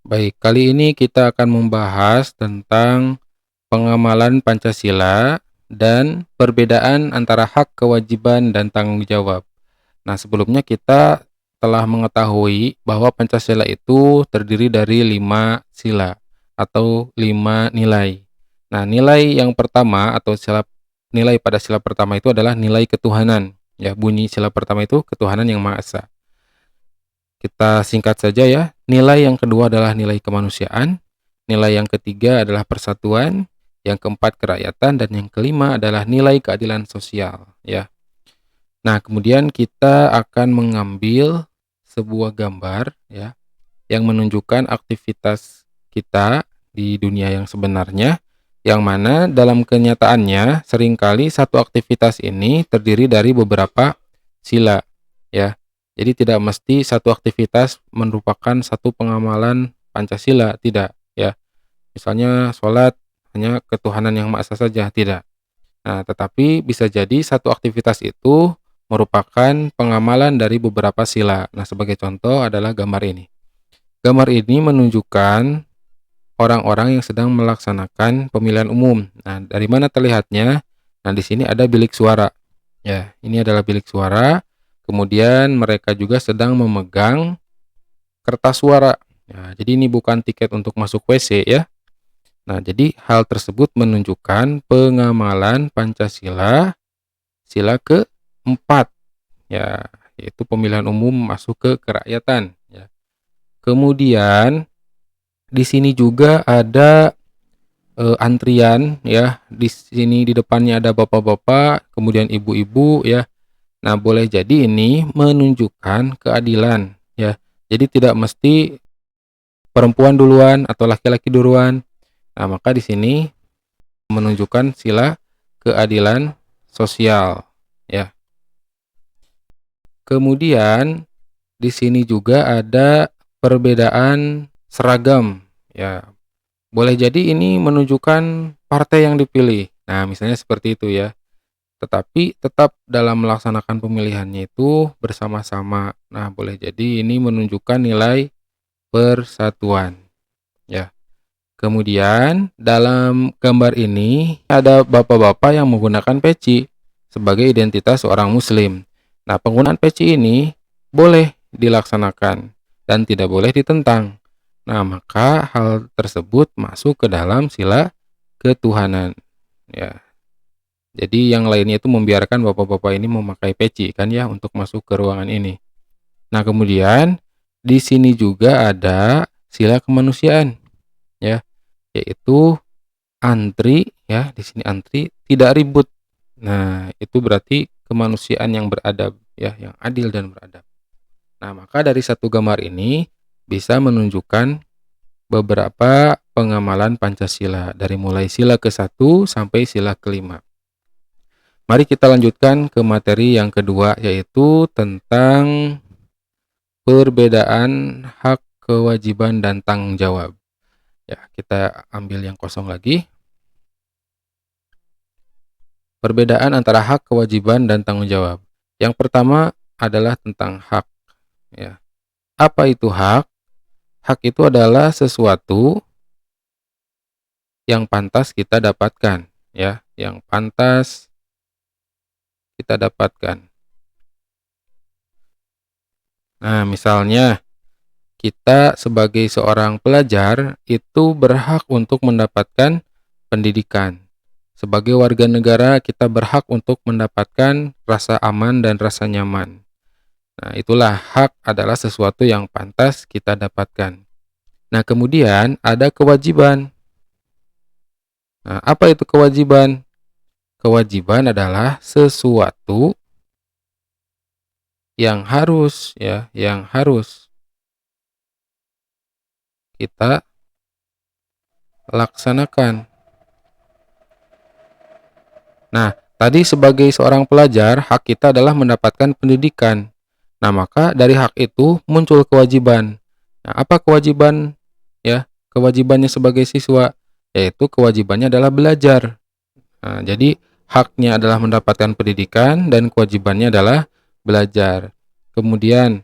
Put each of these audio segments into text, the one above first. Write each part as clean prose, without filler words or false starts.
Baik, kali ini kita akan membahas tentang pengamalan Pancasila dan perbedaan antara hak, kewajiban, dan tanggung jawab. Nah, sebelumnya kita telah mengetahui bahwa Pancasila itu terdiri dari 5 sila atau 5 nilai. Nah, nilai yang pertama atau nilai pada sila pertama itu adalah nilai ketuhanan. Ya, bunyi sila pertama itu ketuhanan yang Maha Esa. Kita singkat saja ya. Nilai yang kedua adalah nilai kemanusiaan, nilai yang ketiga adalah persatuan, yang keempat kerakyatan, dan yang kelima adalah nilai keadilan sosial, ya. Nah, kemudian kita akan mengambil sebuah gambar ya yang menunjukkan aktivitas kita di dunia yang sebenarnya, yang mana dalam kenyataannya seringkali satu aktivitas ini terdiri dari beberapa sila ya. Jadi tidak mesti satu aktivitas merupakan satu pengamalan Pancasila, tidak ya. Misalnya sholat hanya ketuhanan yang Maha Esa saja, tidak. Nah, tetapi bisa jadi satu aktivitas itu merupakan pengamalan dari beberapa sila. Nah, sebagai contoh adalah gambar ini. Gambar ini menunjukkan orang-orang yang sedang melaksanakan pemilihan umum. Nah, dari mana terlihatnya? Nah, di sini ada bilik suara. Ya, ini adalah bilik suara. Kemudian mereka juga sedang memegang kertas suara. Ya, jadi ini bukan tiket untuk masuk WC ya. Nah, jadi hal tersebut menunjukkan pengamalan Pancasila sila keempat ya, yaitu pemilihan umum masuk ke kerakyatan ya. Kemudian di sini juga ada antrian ya. Di sini di depannya ada bapak-bapak, kemudian ibu-ibu ya. Nah, boleh jadi ini menunjukkan keadilan ya. Jadi tidak mesti perempuan duluan atau laki-laki duluan. Nah, maka di sini menunjukkan sila keadilan sosial ya. Kemudian di sini juga ada perbedaan seragam ya. Boleh jadi ini menunjukkan partai yang dipilih. Nah, misalnya seperti itu ya. Tetapi tetap dalam melaksanakan pemilihannya itu bersama-sama. Nah, boleh jadi ini menunjukkan nilai persatuan ya. Kemudian dalam gambar ini ada bapak-bapak yang menggunakan peci sebagai identitas seorang muslim. Nah, penggunaan peci ini boleh dilaksanakan dan tidak boleh ditentang. Nah, maka hal tersebut masuk ke dalam sila ketuhanan ya. Jadi yang lainnya itu membiarkan bapak-bapak ini memakai peci kan ya untuk masuk ke ruangan ini. Nah, kemudian di sini juga ada sila kemanusiaan ya, yaitu antri ya, di sini antri tidak ribut. Nah, itu berarti kemanusiaan yang beradab ya, yang adil dan beradab. Nah, maka dari satu gambar ini bisa menunjukkan beberapa pengamalan Pancasila dari mulai sila ke-1 sampai sila ke-5. Mari kita lanjutkan ke materi yang kedua, yaitu tentang perbedaan hak, kewajiban, dan tanggung jawab. Ya, kita ambil yang kosong lagi. Perbedaan antara hak, kewajiban, dan tanggung jawab. Yang pertama adalah tentang hak. Ya. Apa itu hak? Hak itu adalah sesuatu yang pantas kita dapatkan, ya, yang pantas kita dapatkan. Nah, misalnya kita sebagai seorang pelajar itu berhak untuk mendapatkan pendidikan. Sebagai warga negara, kita berhak untuk mendapatkan rasa aman dan rasa nyaman. Nah, itulah hak adalah sesuatu yang pantas kita dapatkan. Nah, kemudian ada kewajiban. Nah, apa itu kewajiban? Kewajiban adalah sesuatu yang harus ya, yang harus kita laksanakan. Nah, tadi sebagai seorang pelajar, hak kita adalah mendapatkan pendidikan. Nah, maka dari hak itu muncul kewajiban. Nah, apa kewajiban ya? Kewajibannya sebagai siswa, yaitu kewajibannya adalah belajar. Nah, jadi haknya adalah mendapatkan pendidikan dan kewajibannya adalah belajar. Kemudian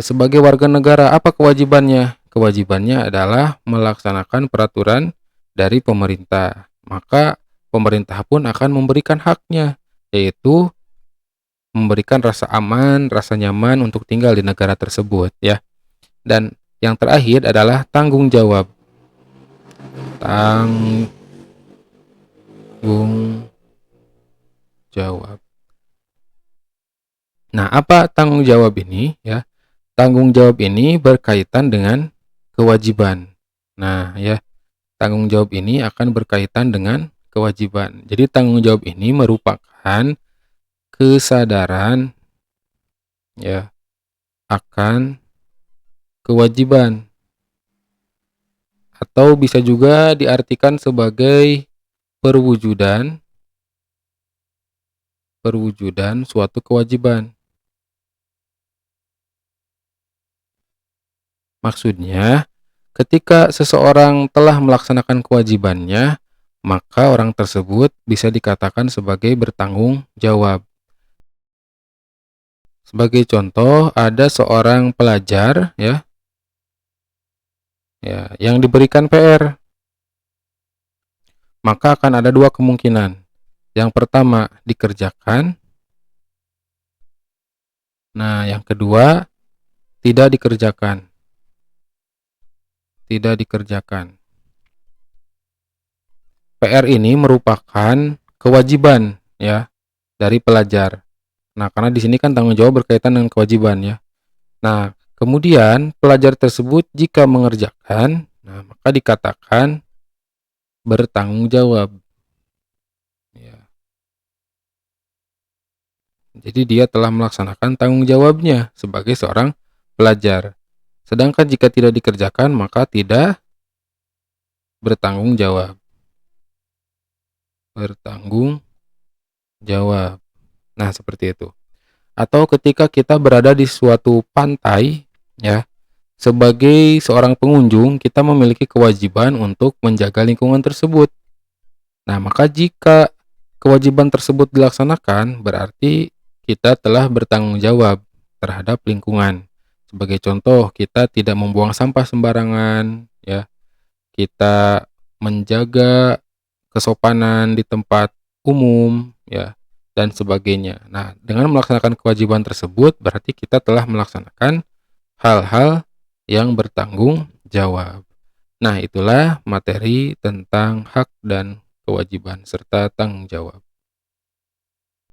sebagai warga negara, apa kewajibannya? kewajibannya adalah melaksanakan peraturan dari pemerintah. Maka pemerintah pun akan memberikan haknya, yaitu memberikan rasa aman, rasa nyaman untuk tinggal di negara tersebut ya. Dan yang terakhir adalah tanggung jawab. Tanggung jawab. Nah, apa tanggung jawab ini ya? Tanggung jawab ini berkaitan dengan kewajiban. Nah, ya, tanggung jawab ini akan berkaitan dengan kewajiban. Jadi tanggung jawab ini merupakan kesadaran ya akan kewajiban, atau bisa juga diartikan sebagai perwujudan suatu kewajiban. Maksudnya, ketika seseorang telah melaksanakan kewajibannya, maka orang tersebut bisa dikatakan sebagai bertanggung jawab. Sebagai contoh, ada seorang pelajar yang diberikan PR. Maka akan ada dua kemungkinan. Yang pertama, dikerjakan. Nah, yang kedua, tidak dikerjakan. Tidak dikerjakan. PR ini merupakan kewajiban ya dari pelajar. Nah, karena di sini kan tanggung jawab berkaitan dengan kewajiban ya. Nah, kemudian pelajar tersebut jika mengerjakan, nah maka dikatakan bertanggung jawab. Ya. Jadi dia telah melaksanakan tanggung jawabnya sebagai seorang pelajar. Sedangkan jika tidak dikerjakan, maka tidak bertanggung jawab. Bertanggung jawab. Nah, seperti itu. Atau ketika kita berada di suatu pantai, ya, sebagai seorang pengunjung, kita memiliki kewajiban untuk menjaga lingkungan tersebut. Nah, maka jika kewajiban tersebut dilaksanakan, berarti kita telah bertanggung jawab terhadap lingkungan. Sebagai contoh, kita tidak membuang sampah sembarangan, ya. Kita menjaga kesopanan di tempat umum, ya, dan sebagainya. Nah, dengan melaksanakan kewajiban tersebut, berarti kita telah melaksanakan hal-hal yang bertanggung jawab. Nah, itulah materi tentang hak dan kewajiban serta tanggung jawab.